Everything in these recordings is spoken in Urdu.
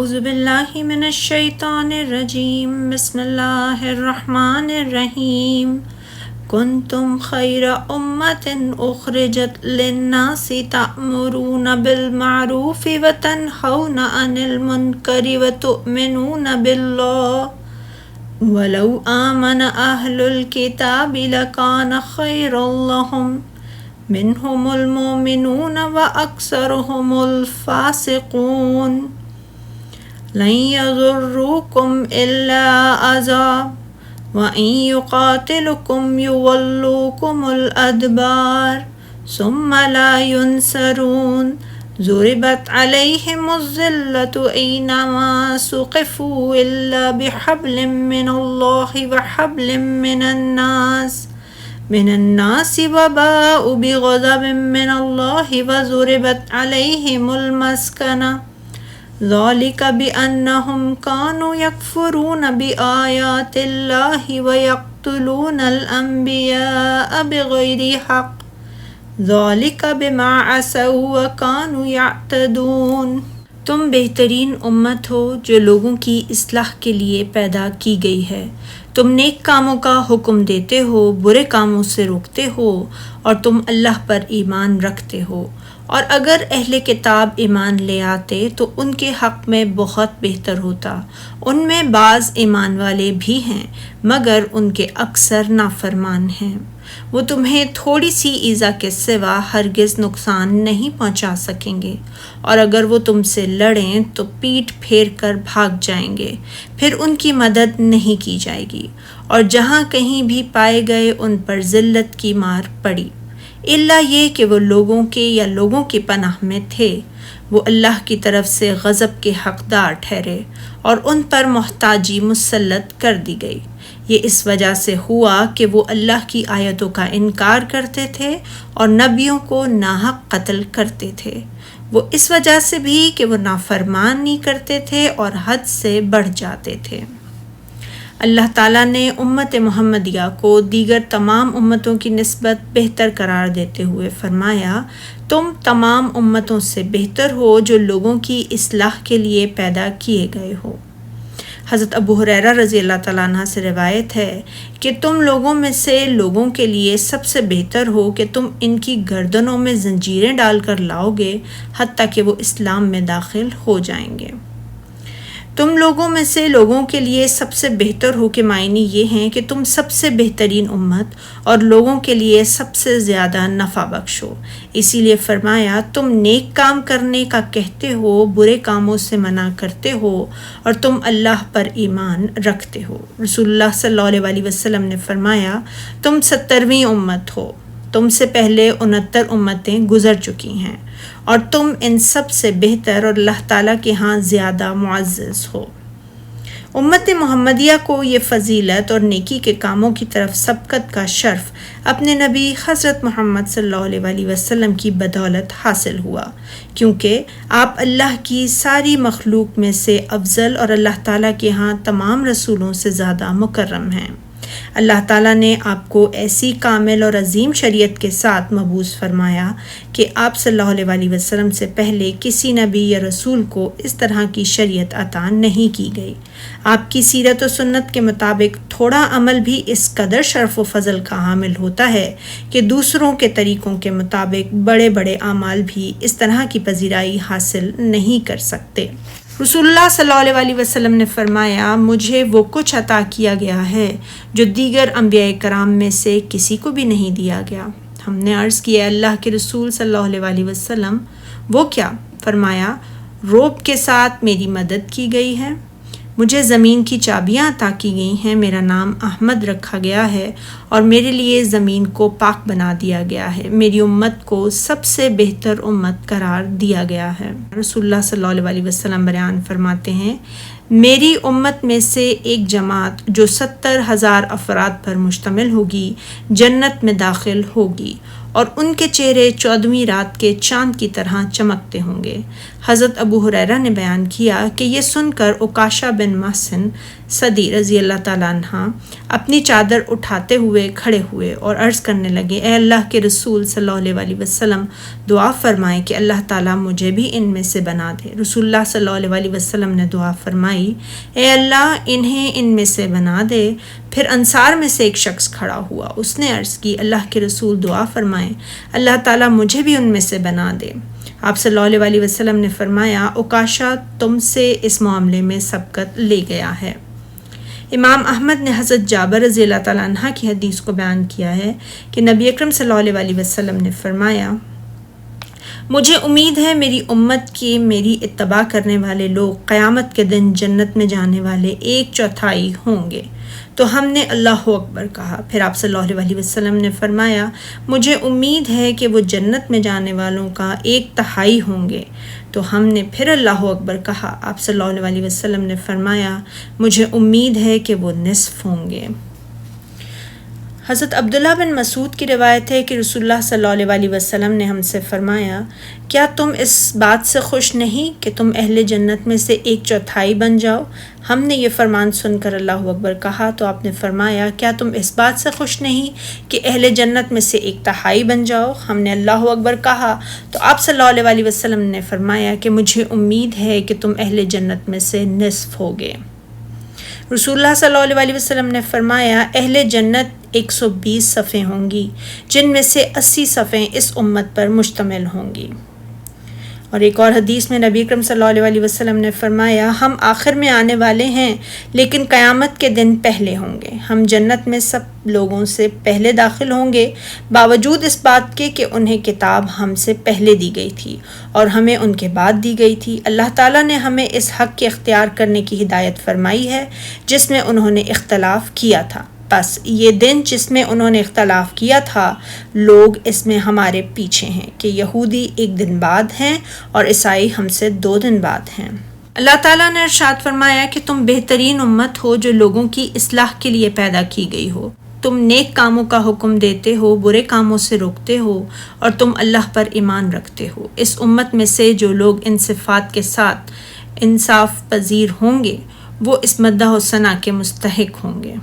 اعوذ باللہ من الشیطان الرجیم بسم اللہ الرحمن الرحیم کنتم خیر امت اخرجت للناس تأمرون بالمعروف وتنہون عن المنکر وتؤمنون باللہ ولو آمن اہل الکتاب لکان خیر لہم منہم المؤمنون واکثرہم الفاسقون لن يضروكم إلا أذى وإن يقاتلكم يولوكم الأدبار ثم لا ينصرون ضربت عليهم الذلة أينما ثقفوا إلا بحبل من الله وحبل من الناس وباءوا بغضب من الله وضربت عليهم المسكنة ذلك بأنهم كانوا يكفرون بآيات الله ويقتلون الأنبياء بغير حق ذلك بما عصوا وكانوا يعتدون۔ تم بہترین امت ہو جو لوگوں کی اصلاح کے لیے پیدا کی گئی ہے۔ تم نیک کاموں کا حکم دیتے ہو، برے کاموں سے روکتے ہو، اور تم اللہ پر ایمان رکھتے ہو۔ اور اگر اہل کتاب ایمان لے آتے تو ان کے حق میں بہت بہتر ہوتا۔ ان میں بعض ایمان والے بھی ہیں مگر ان کے اکثر نافرمان ہیں۔ وہ تمہیں تھوڑی سی ایذا کے سوا ہرگز نقصان نہیں پہنچا سکیں گے، اور اگر وہ تم سے لڑیں تو پیٹھ پھیر کر بھاگ جائیں گے، پھر ان کی مدد نہیں کی جائے گی، اور جہاں کہیں بھی پائے گئے ان پر ذلت کی مار پڑی، الا یہ کہ وہ لوگوں کے یا لوگوں کی پناہ میں تھے۔ وہ اللہ کی طرف سے غضب کے حقدار ٹھہرے اور ان پر محتاجی مسلط کر دی گئی۔ یہ اس وجہ سے ہوا کہ وہ اللہ کی آیتوں کا انکار کرتے تھے اور نبیوں کو ناحق قتل کرتے تھے۔ وہ اس وجہ سے بھی کہ وہ نافرمانی کرتے تھے اور حد سے بڑھ جاتے تھے۔ اللہ تعالیٰ نے امت محمدیہ کو دیگر تمام امتوں کی نسبت بہتر قرار دیتے ہوئے فرمایا، تم تمام امتوں سے بہتر ہو جو لوگوں کی اصلاح کے لیے پیدا کیے گئے ہو۔ حضرت ابو ہریرہ رضی اللہ تعالیٰ عنہ سے روایت ہے کہ تم لوگوں میں سے لوگوں کے لیے سب سے بہتر ہو کہ تم ان کی گردنوں میں زنجیریں ڈال کر لاؤ گے حتیٰ کہ وہ اسلام میں داخل ہو جائیں گے۔ تم لوگوں میں سے لوگوں کے لیے سب سے بہتر ہو کے معنی یہ ہیں کہ تم سب سے بہترین امت اور لوگوں کے لیے سب سے زیادہ نفع بخش ہو۔ اسی لیے فرمایا، تم نیک کام کرنے کا کہتے ہو، برے کاموں سے منع کرتے ہو، اور تم اللہ پر ایمان رکھتے ہو۔ رسول اللہ صلی اللہ علیہ وسلم نے فرمایا، تم 70ویں امت ہو، تم سے پہلے 69 امتیں گزر چکی ہیں، اور تم ان سب سے بہتر اور اللہ تعالیٰ کے ہاں زیادہ معزز ہو۔ امت محمدیہ کو یہ فضیلت اور نیکی کے کاموں کی طرف سبقت کا شرف اپنے نبی حضرت محمد صلی اللہ علیہ وسلم کی بدولت حاصل ہوا، کیونکہ آپ اللہ کی ساری مخلوق میں سے افضل اور اللہ تعالیٰ کے ہاں تمام رسولوں سے زیادہ مکرم ہیں۔ اللہ تعالیٰ نے آپ کو ایسی کامل اور عظیم شریعت کے ساتھ مبعوث فرمایا کہ آپ صلی اللہ علیہ وسلم سے پہلے کسی نبی یا رسول کو اس طرح کی شریعت عطا نہیں کی گئی۔ آپ کی سیرت و سنت کے مطابق تھوڑا عمل بھی اس قدر شرف و فضل کا حامل ہوتا ہے کہ دوسروں کے طریقوں کے مطابق بڑے بڑے اعمال بھی اس طرح کی پذیرائی حاصل نہیں کر سکتے۔ رسول اللہ صلی اللہ علیہ وسلم نے فرمایا، مجھے وہ کچھ عطا کیا گیا ہے جو دیگر انبیاء کرام میں سے کسی کو بھی نہیں دیا گیا۔ ہم نے عرض کیا، اللہ کے رسول صلی اللہ علیہ وسلم وہ کیا؟ فرمایا، روب کے ساتھ میری مدد کی گئی ہے، مجھے زمین کی چابیاں عطا کی گئی ہیں، میرا نام احمد رکھا گیا ہے، اور میرے لیے زمین کو پاک بنا دیا گیا ہے، میری امت کو سب سے بہتر امت قرار دیا گیا ہے۔ رسول اللہ صلی اللہ علیہ وسلم بیان فرماتے ہیں، میری امت میں سے ایک جماعت جو 70,000 افراد پر مشتمل ہوگی جنت میں داخل ہوگی، اور ان کے چہرے 14ویں رات کے چاند کی طرح چمکتے ہوں گے، حضرت ابو ہریرہ نے بیان کیا کہ یہ سن کر عکاشہ بن محسن صدی رضی اللہ تعالیٰ عنہ اپنی چادر اٹھاتے ہوئے کھڑے ہوئے اور عرض کرنے لگے، اے اللہ کے رسول صلی اللہ علیہ وسلم، دعا فرمائیں کہ اللہ تعالیٰ مجھے بھی ان میں سے بنا دے۔ رسول اللہ صلی اللہ علیہ وسلم نے دعا فرمائی، اے اللہ انہیں ان میں سے بنا دے۔ پھر انصار میں سے ایک شخص کھڑا ہوا، اس نے عرض کی، اللہ کے رسول دعا فرمائیں اللہ تعالیٰ مجھے بھی ان میں سے بنا دے۔ آپ صلی اللہ علیہ وسلم نے فرمایا، عکاشہ تم سے اس معاملے میں سبقت لے گیا ہے۔ امام احمد نے حضرت جابر رضی اللہ تعالیٰ عنہ کی حدیث کو بیان کیا ہے کہ نبی اکرم صلی اللہ علیہ وسلم نے فرمایا، مجھے امید ہے میری امت کے میری اتباع کرنے والے لوگ قیامت کے دن جنت میں جانے والے 1/4 ہوں گے۔ تو ہم نے اللہ اکبر کہا۔ پھر آپ صلی اللہ علیہ وسلم نے فرمایا، مجھے امید ہے کہ وہ جنت میں جانے والوں کا 1/3 ہوں گے۔ تو ہم نے پھر اللہ اکبر کہا۔ آپ صلی اللہ علیہ وسلم نے فرمایا، مجھے امید ہے کہ وہ نصف ہوں گے۔ حضرت عبداللہ بن مسعود کی روایت ہے کہ رسول اللہ صلی اللہ علیہ وسلم نے ہم سے فرمایا، کیا تم اس بات سے خوش نہیں کہ تم اہل جنت میں سے 1/4 بن جاؤ؟ ہم نے یہ فرمان سن کر اللہ اکبر کہا تو آپ نے فرمایا، کیا تم اس بات سے خوش نہیں کہ اہل جنت میں سے 1/3 بن جاؤ؟ ہم نے اللہ اکبر کہا تو آپ صلی اللہ علیہ وسلم نے فرمایا کہ مجھے امید ہے کہ تم اہل جنت میں سے نصف ہوگے۔ رسول اللہ صلی اللہ علیہ وسلم نے فرمایا، اہل جنت 120 صفیں ہوں گی، جن میں سے 80 صفیں اس امت پر مشتمل ہوں گی۔ اور ایک اور حدیث میں نبی اکرم صلی اللہ علیہ وسلم نے فرمایا، ہم آخر میں آنے والے ہیں لیکن قیامت کے دن پہلے ہوں گے۔ ہم جنت میں سب لوگوں سے پہلے داخل ہوں گے، باوجود اس بات کے کہ انہیں کتاب ہم سے پہلے دی گئی تھی اور ہمیں ان کے بعد دی گئی تھی۔ اللہ تعالیٰ نے ہمیں اس حق کے اختیار کرنے کی ہدایت فرمائی ہے جس میں انہوں نے اختلاف کیا تھا۔ بس یہ دن جس میں انہوں نے اختلاف کیا تھا، لوگ اس میں ہمارے پیچھے ہیں کہ یہودی 1 دن بعد ہیں اور عیسائی ہم سے 2 دن بعد ہیں۔ اللہ تعالیٰ نے ارشاد فرمایا کہ تم بہترین امت ہو جو لوگوں کی اصلاح کے لیے پیدا کی گئی ہو۔ تم نیک کاموں کا حکم دیتے ہو، برے کاموں سے روکتے ہو اور تم اللہ پر ایمان رکھتے ہو۔ اس امت میں سے جو لوگ ان صفات کے ساتھ انصاف پذیر ہوں گے، وہ اس مدح و ثنا کے مستحق ہوں گے۔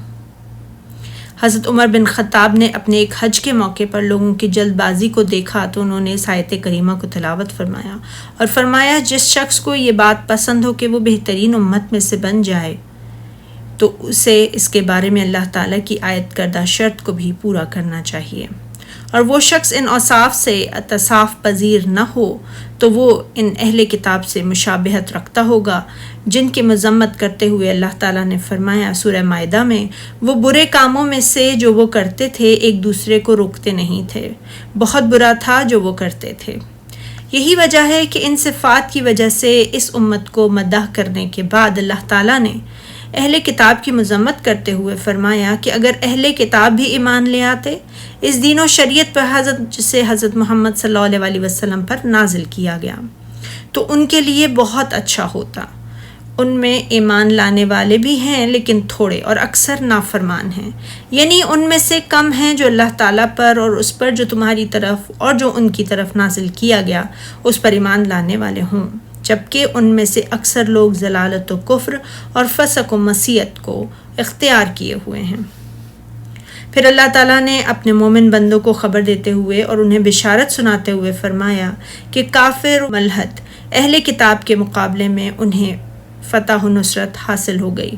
حضرت عمر بن خطاب نے اپنے ایک حج کے موقع پر لوگوں کی جلد بازی کو دیکھا تو انہوں نے اس آیت کریمہ کو تلاوت فرمایا اور فرمایا، جس شخص کو یہ بات پسند ہو کہ وہ بہترین امت میں سے بن جائے تو اسے اس کے بارے میں اللہ تعالیٰ کی عائد کردہ شرط کو بھی پورا کرنا چاہیے، اور وہ شخص ان اوصاف سے اتصاف پذیر نہ ہو تو وہ ان اہل کتاب سے مشابہت رکھتا ہوگا جن کی مذمت کرتے ہوئے اللہ تعالیٰ نے فرمایا سورہ مائدہ میں، وہ برے کاموں میں سے جو وہ کرتے تھے ایک دوسرے کو روکتے نہیں تھے، بہت برا تھا جو وہ کرتے تھے۔ یہی وجہ ہے کہ ان صفات کی وجہ سے اس امت کو مدح کرنے کے بعد اللہ تعالیٰ نے اہل کتاب کی مذمت کرتے ہوئے فرمایا کہ اگر اہل کتاب بھی ایمان لے آتے اس دین و شریعت پر جسے حضرت محمد صلی اللہ علیہ وسلم پر نازل کیا گیا تو ان کے لیے بہت اچھا ہوتا۔ ان میں ایمان لانے والے بھی ہیں لیکن تھوڑے اور اکثر نافرمان ہیں، یعنی ان میں سے کم ہیں جو اللہ تعالیٰ پر اور اس پر جو تمہاری طرف اور جو ان کی طرف نازل کیا گیا اس پر ایمان لانے والے ہوں، جبکہ ان میں سے اکثر لوگ ضلالت و کفر اور فسق و معصیت کو اختیار کیے ہوئے ہیں۔ پھر اللہ تعالیٰ نے اپنے مومن بندوں کو خبر دیتے ہوئے اور انہیں بشارت سناتے ہوئے فرمایا کہ کافر و ملحد اہل کتاب کے مقابلے میں انہیں فتح و نصرت حاصل ہو گئی۔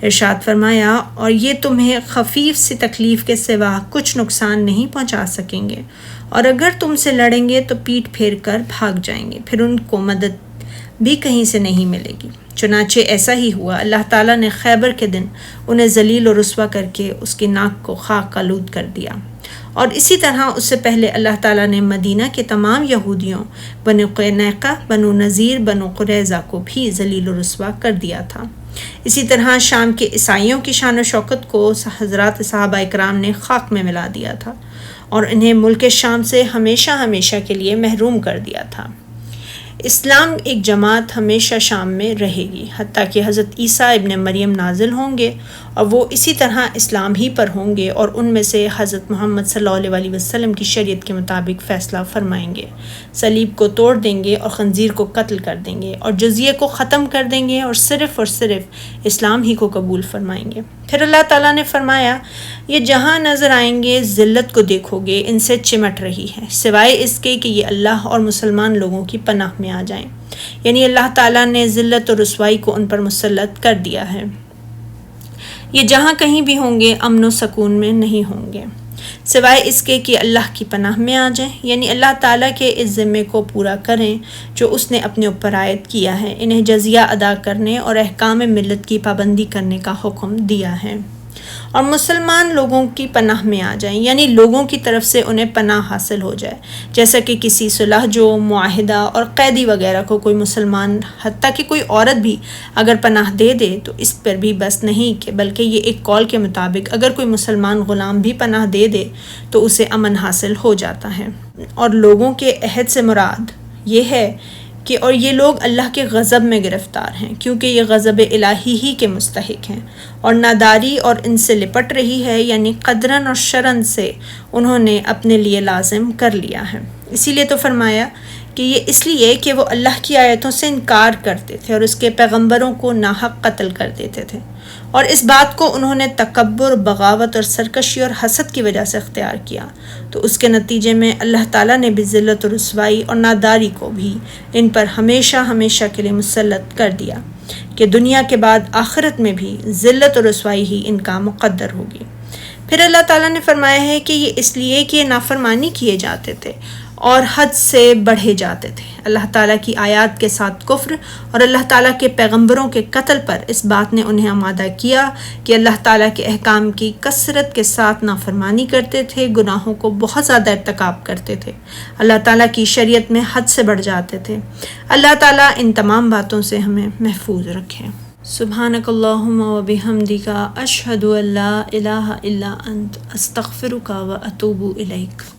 ارشاد فرمایا، اور یہ تمہیں خفیف سی تکلیف کے سوا کچھ نقصان نہیں پہنچا سکیں گے، اور اگر تم سے لڑیں گے تو پیٹ پھیر کر بھاگ جائیں گے، پھر ان کو مدد بھی کہیں سے نہیں ملے گی۔ چنانچہ ایسا ہی ہوا، اللہ تعالیٰ نے خیبر کے دن انہیں ذلیل و رسوا کر کے اس کی ناک کو خاک آلود کر دیا، اور اسی طرح اس سے پہلے اللہ تعالیٰ نے مدینہ کے تمام یہودیوں بنو قینقہ، بنو نذیر، بنو قریظہ کو بھی ذلیل و رسوا کر دیا تھا۔ اسی طرح شام کے عیسائیوں کی شان و شوکت کو حضرات صحابہ اکرام نے خاک میں ملا دیا تھا اور انہیں ملک شام سے ہمیشہ ہمیشہ کے لیے محروم کر دیا تھا۔ اسلام ایک جماعت ہمیشہ شام میں رہے گی، حتیٰ کہ حضرت عیسیٰ ابن مریم نازل ہوں گے اور وہ اسی طرح اسلام ہی پر ہوں گے، اور ان میں سے حضرت محمد صلی اللہ علیہ وسلم کی شریعت کے مطابق فیصلہ فرمائیں گے، صلیب کو توڑ دیں گے اور خنزیر کو قتل کر دیں گے اور جزیے کو ختم کر دیں گے اور صرف اسلام ہی کو قبول فرمائیں گے۔ پھر اللہ تعالیٰ نے فرمایا، یہ جہاں نظر آئیں گے ذلت کو دیکھو گے، ان سے چمٹ رہی ہے، سوائے اس کے کہ یہ اللہ اور مسلمان لوگوں کی پناہ میں آ جائیں، یعنی اللہ تعالیٰ نے ذلت اور رسوائی کو ان پر مسلط کر دیا ہے۔ یہ جہاں کہیں بھی ہوں گے امن و سکون میں نہیں ہوں گے، سوائے اس کے کہ اللہ کی پناہ میں آ جائیں، یعنی اللہ تعالیٰ کے اس ذمے کو پورا کریں جو اس نے اپنے اوپر عائد کیا ہے، انہیں جزیہ ادا کرنے اور احکام ملت کی پابندی کرنے کا حکم دیا ہے، اور مسلمان لوگوں کی پناہ میں آ جائیں، یعنی لوگوں کی طرف سے انہیں پناہ حاصل ہو جائے، جیسا کہ کسی صلح جو معاہدہ اور قیدی وغیرہ کو کوئی مسلمان، حتیٰ کہ کوئی عورت بھی اگر پناہ دے دے تو اس پر بھی بس نہیں کہ بلکہ یہ ایک قول کے مطابق اگر کوئی مسلمان غلام بھی پناہ دے دے تو اسے امن حاصل ہو جاتا ہے۔ اور لوگوں کے عہد سے مراد یہ ہے کہ اور یہ لوگ اللہ کے غضب میں گرفتار ہیں، کیونکہ یہ غضب الہی ہی کے مستحق ہیں، اور ناداری اور ان سے لپٹ رہی ہے، یعنی قدرن اور شرن سے انہوں نے اپنے لیے لازم کر لیا ہے۔ اسی لیے تو فرمایا کہ یہ اس لیے کہ وہ اللہ کی آیتوں سے انکار کرتے تھے اور اس کے پیغمبروں کو ناحق قتل کر دیتے تھے، اور اس بات کو انہوں نے تکبر، بغاوت اور سرکشی اور حسد کی وجہ سے اختیار کیا، تو اس کے نتیجے میں اللہ تعالیٰ نے بھی ذلت و رسوائی اور ناداری کو بھی ان پر ہمیشہ ہمیشہ کے لیے مسلط کر دیا کہ دنیا کے بعد آخرت میں بھی ذلت و رسوائی ہی ان کا مقدر ہوگی۔ پھر اللہ تعالیٰ نے فرمایا ہے کہ یہ اس لیے کہ نافرمانی کیے جاتے تھے اور حد سے بڑھے جاتے تھے، اللہ تعالیٰ کی آیات کے ساتھ کفر اور اللہ تعالیٰ کے پیغمبروں کے قتل پر اس بات نے انہیں آمادہ کیا کہ اللہ تعالیٰ کے احکام کی کثرت کے ساتھ نافرمانی کرتے تھے، گناہوں کو بہت زیادہ ارتکاب کرتے تھے، اللہ تعالیٰ کی شریعت میں حد سے بڑھ جاتے تھے۔ اللہ تعالیٰ ان تمام باتوں سے ہمیں محفوظ رکھے۔ سبحانک اللہم و بحمدک، اشہد ان لا الہ الا انت، استغفرک و اتوب الیک۔